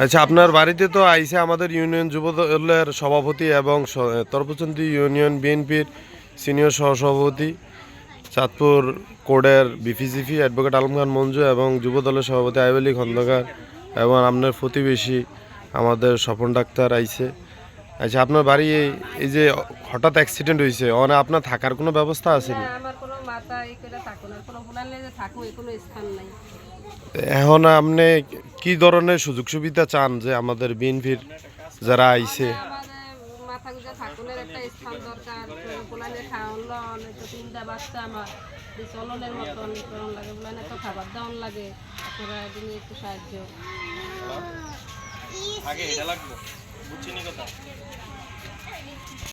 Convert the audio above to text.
আচ্ছা, আপনার বাড়িতে তো আইসে আমাদের ইউনিয়ন যুব দলের সভাপতি এবং তরফচন্দি ইউনিয়ন বিএনপির সিনিয়র সহসভাপতি, চাঁদপুর কোডের বিপিজিপি অ্যাডভোকেট আলম খান মঞ্জু এবং যুব দলের সভাপতি আইব আলী খন্দকার এবং আপনার প্রতিবেশী আমাদের স্বপন ডাক্তার আইসে। আচ্ছা, আপনার বাড়ি এই যে হঠাৎ অ্যাক্সিডেন্ট হয়েছে, ওখানে আপনার থাকার কোনো ব্যবস্থা আছে না? আমার কোনো মাথা এই করে থাকো না, কোনো বলালে যে থাকো এই কোনো স্থান নাই। এখন আপনি কি ধরনের সুযোগ সুবিধা চান যে আমাদের বিএনপির যারা আইছে? আমাদের মাথা গুঁজা থাকুনের একটা স্থান দরকার, বলালে খাওয়ানো তো তিনটা বাচ্চা আমার চলনের মতন করণ লাগে, বলালে তো খাবার দাওয়ান লাগে, আপনারা দিনে একটু সাহায্য আগে এটা লাগবে বুঝছি নি কথা।